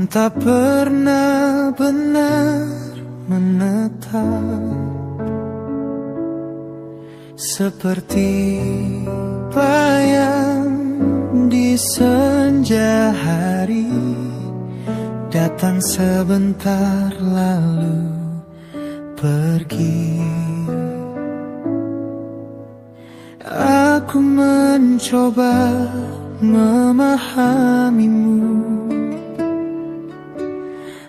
tak pernah benar menetap, seperti bayang di senja hari, datang sebentar lalu pergi. Aku mencoba memahamimu,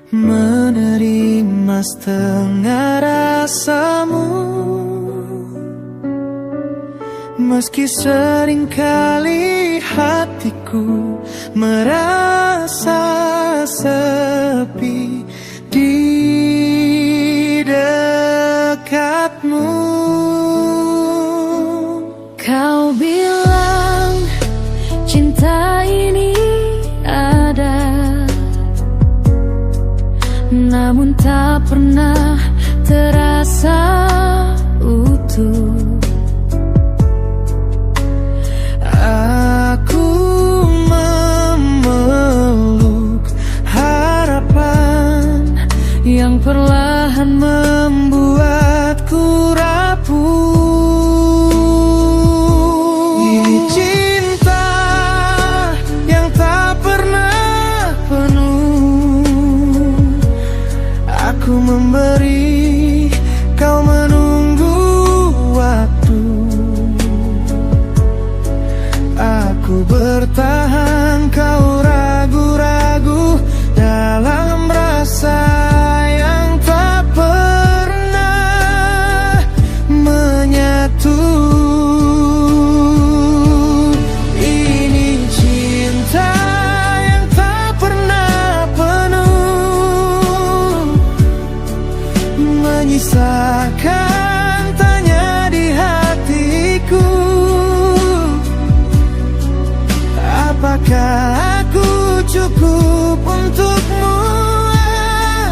menerima setengah rasamu, meski seringkali hatiku merasa sepi di dekatmu. Kau bilang cinta ini ada, namun tak pernah terasa utuh. Aku memeluk harapan yang perlahan membuatku rapuh. Ini cinta yang tak pernah penuh. Aku memberi, kau menunggu waktu. Aku bertahan, kau ragu-ragu dalam rasa yang tak pernah menyatu. Ini cinta yang tak pernah penuh, menyisakan tanya di hatiku. Apakah aku cukup untukmu,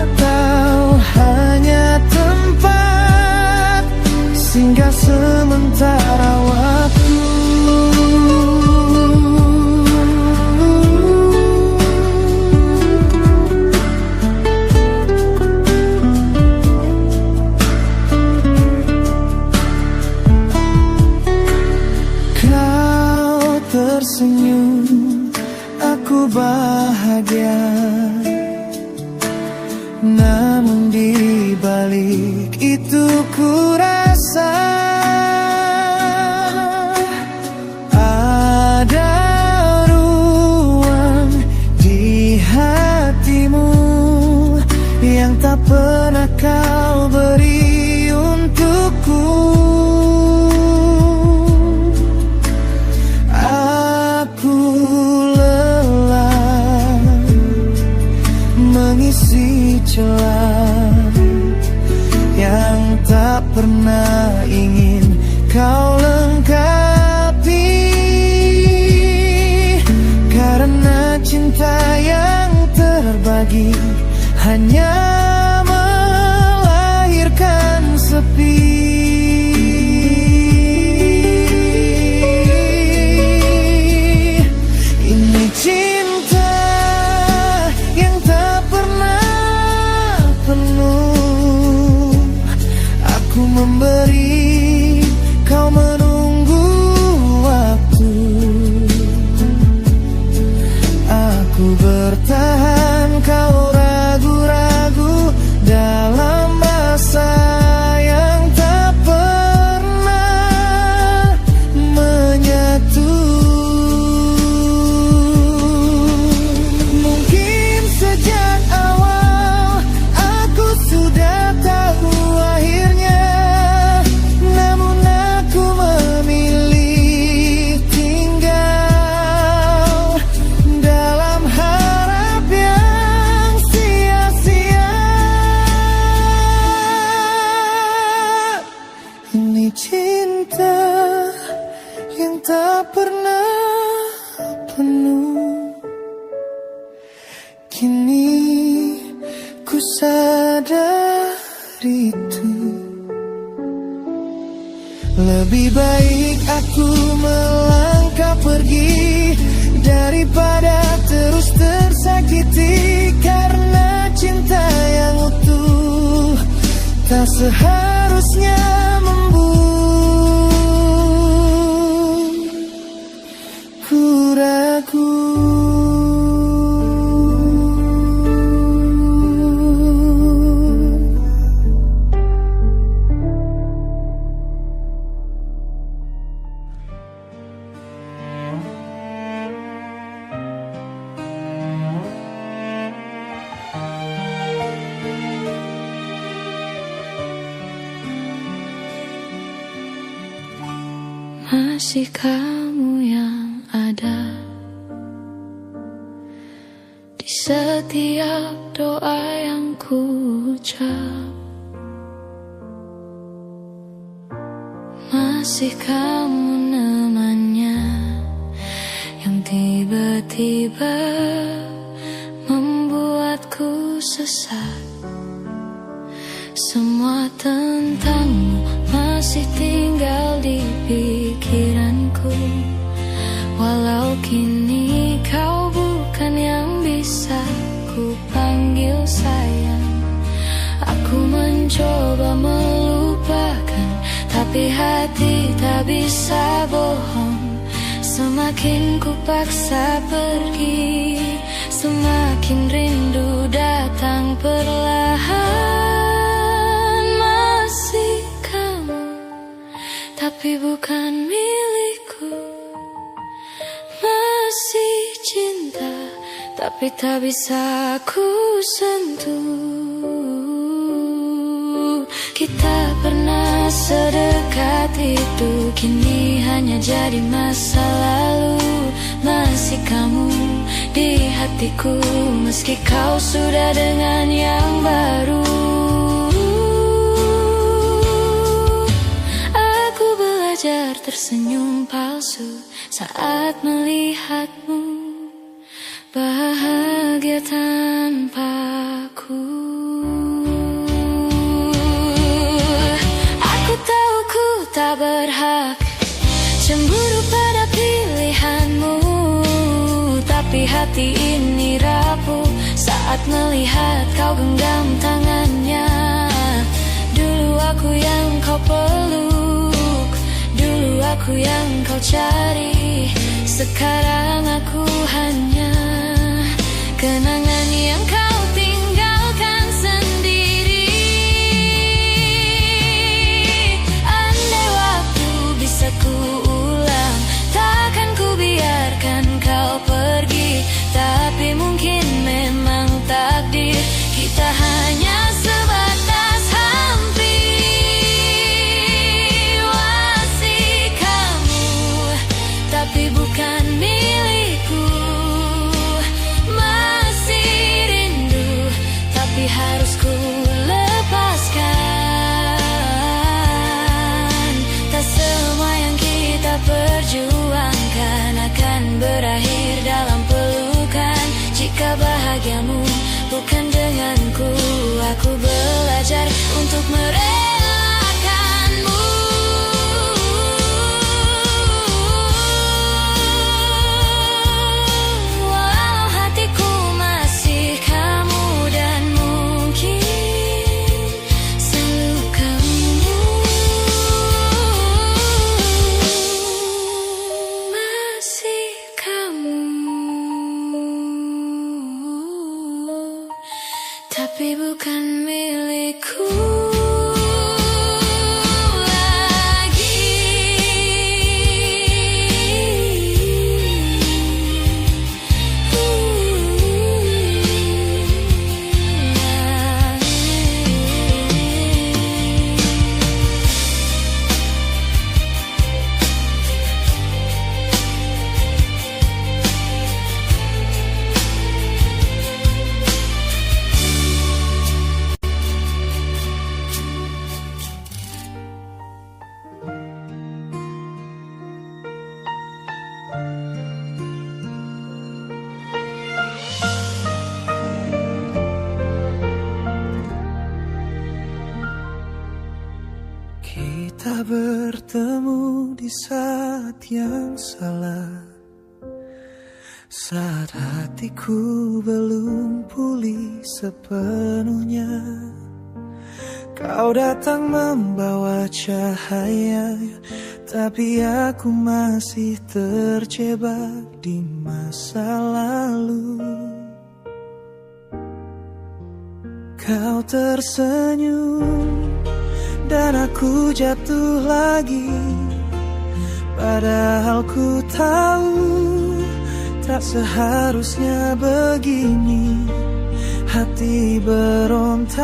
atau hanya tempat singgah sementara waktu? Kau tersenyum, aku bahagia, namun di balik itu ku rasa ada ruang di hatimu yang tak pernah kau beri untukku. Aku lelah mengisi celah yang tak pernah ingin kau lengkapi, karena cinta yang terbagi hanya melahirkan sepi. Ini cinta yang tak pernah penuh. Aku memberi, kau menunggu waktu. Aku bertahan, kau ragu-ragu dalam masa yang tak pernah menyatu. Mungkin sejak awal aku sudah tahu akhirnya, namun aku memilih tinggal dalam harap yang sia-sia. Ini cinta yang tak pernah penuh. Kini ku sadar itu, lebih baik aku melangkah pergi daripada terus tersakiti. seharusnya membuat ku ragu. Masih kamu yang ada di setiap doa yang ku ucap. Masih kamu namanya yang tiba-tiba membuatku sesat. Semua tentangmu masih tinggal di pikiranku. Walau kini kau bukan yang bisa ku panggil sayang. Aku mencoba melupakan, tapi hati tak bisa bohong. Semakin ku paksa pergi, semakin rindu datang perlahan. Masih kamu, tapi bukan milikku. Masih cinta, tapi tak bisa ku sentuh. Kita pernah sedekat itu, kini hanya jadi masa lalu. Masih kamu di hatiku, meski kau sudah dengan yang baru. Aku belajar tersenyum palsu saat melihatmu bahagia tanpaku. Aku tahu ku tak berhak cemburu pada pilihanmu, tapi hati ini rapuh saat melihat kau genggam tangannya. Dulu aku yang kau peluk, dulu aku yang kau cari. Sekarang aku hanya kenangan yang kau tinggalkan sendiri. Andai waktu bisa ku ulang, takkan ku biarkan kau pergi. Tapi mungkin memang takdir kita hanya sebatas hampir. Masih kamu, tapi bukan milikku. Masih rindu, tapi harus ku lepaskan. Tak semua yang kita perjuangkan akan berakhir dalam pelukan. Jika bahagiamu bukan denganku, aku belajar untuk merelakanmu. Walau hatiku masih kamu dan mungkin selalu kamu. Masih kamu, tapi bukan milikku lagi. Kita bertemu di saat yang salah, saat hatiku belum pulih sepenuhnya. Kau datang membawa cahaya, tapi aku masih terjebak di masa lalu. Kau tersenyum dan aku jatuh lagi, padahal ku tahu tak seharusnya begini. Hati berontak,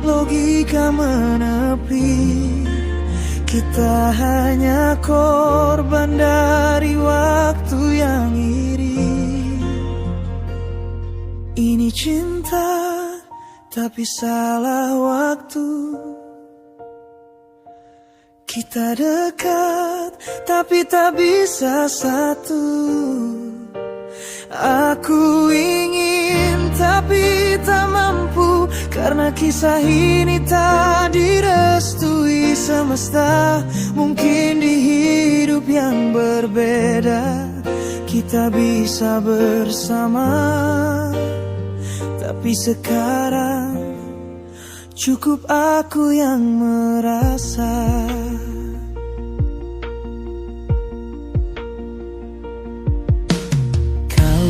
logika menepi. Kita hanya korban dari waktu yang iri. Ini cinta, tapi salah waktu. Kita dekat, tapi tak bisa satu. Aku ingin tapi tak mampu, karena kisah ini tak direstui semesta. Mungkin di hidup yang berbeda kita bisa bersama, tapi sekarang cukup aku yang merasa.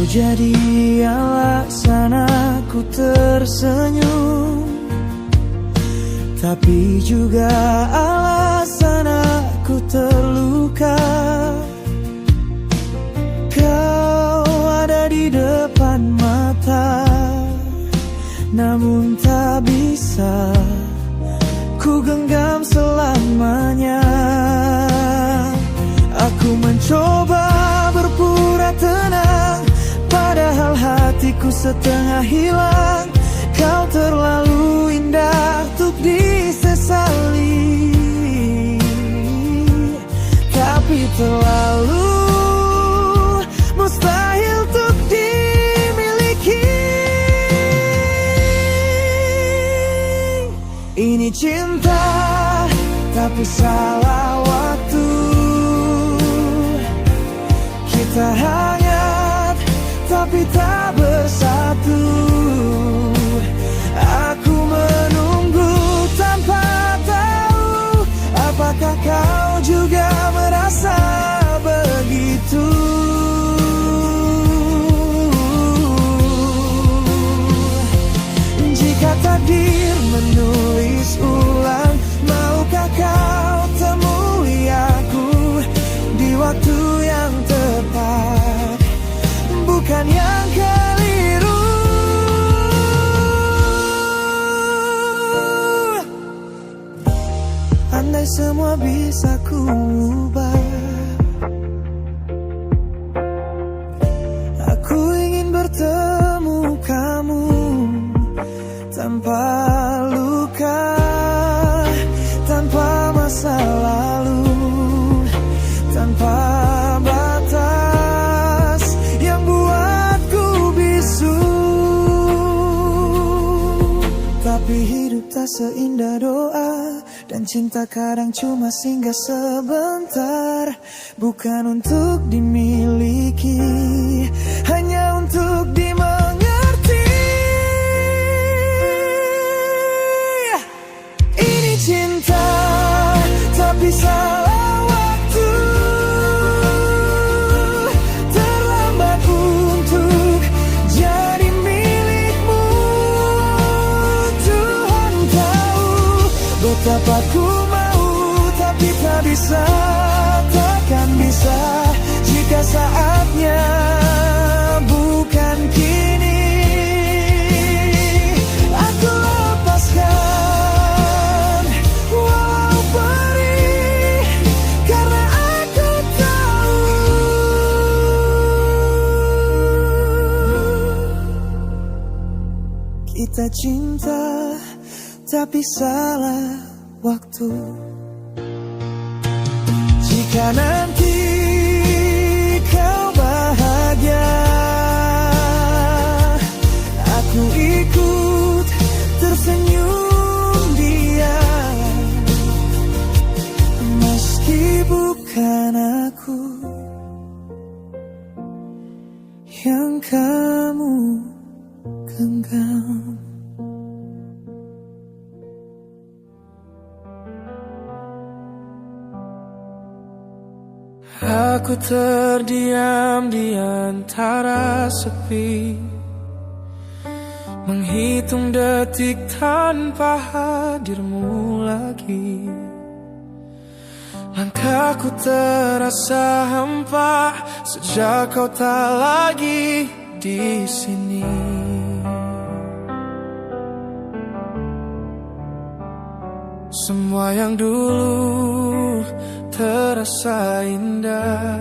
Jadi alasan aku tersenyum, tapi juga alasan aku terluka. Kau ada di depan mata, namun tak bisa ku genggam selamanya. Aku mencoba berpura tenang, padahal hatiku setengah hilang. Kau terlalu indah untuk disesali, tapi terlalu mustahil untuk dimiliki. Ini cinta, tapi salah waktu. Kita hangat, tapi tak bersatu. Aku menunggu tanpa tahu, apakah kau juga merasa begitu? Jika takdir menulis ulang, maukah kau temui aku di waktu yang tepat, bukan yang keliru. Andai semua bisa ku ubah, aku ingin bertemu kamu tanpa luka, tanpa masa lalu, tanpa batas yang buatku bisu. Tapi hidup tak seindah doa, dan cinta kadang cuma singgah sebentar. Bukan untuk dimiliki, hanya untuk dimengerti. Ini cinta, tapi salah waktu. Terlambat untuk jadi milikmu. Tuhan tahu betapa ku mau, tapi tak bisa, takkan bisa. Jika saatnya bukan kini, aku lepaskan walau perih, karena aku tahu kita cinta, tapi salah waktu. Jika nanti kau bahagia, aku ikut tersenyum dia, meski bukan aku yang kamu genggam. Aku terdiam di antara sepi, menghitung detik tanpa hadirmu lagi. Langkahku terasa hampa sejak kau tak lagi di sini. Semua yang dulu terasa indah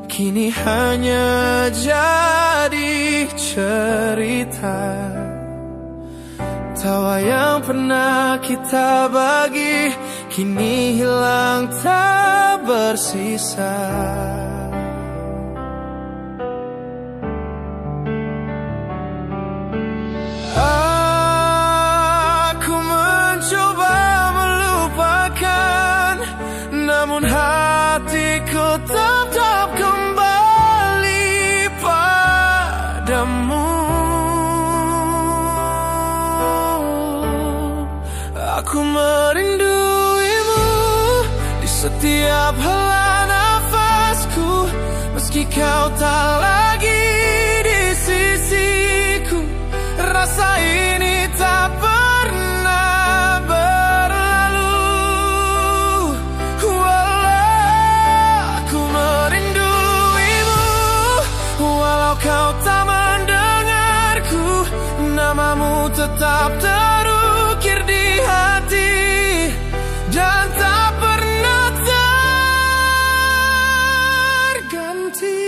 kini hanya jadi cerita. Tawa yang pernah kita bagi kini hilang tak bersisa. Aku mencoba melupakan, namun hatiku tetap kembali padamu. Aku merinduimu di setiap hela nafasku, meski kau tak lagi di sisiku. Rasa ini tak pernah berlalu. Walau aku merinduimu, walau kau tak mendengarku, namamu tetap terukir di hati dan tak pernah terganti.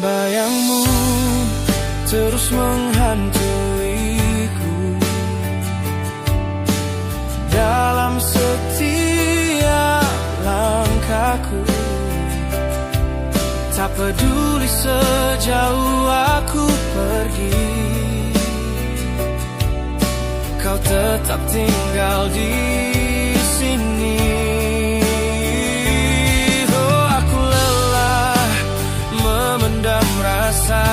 Bayangmu terus menghantuiku dalam setiap langkahku. Tak peduli sejauh aku pergi, kau tetap tinggal di sini. Oh, aku lelah memendam rasa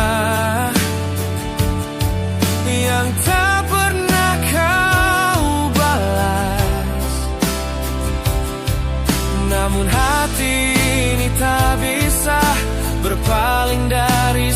yang tak pernah kau balas. Namun hati ini tak bisa berpaling dari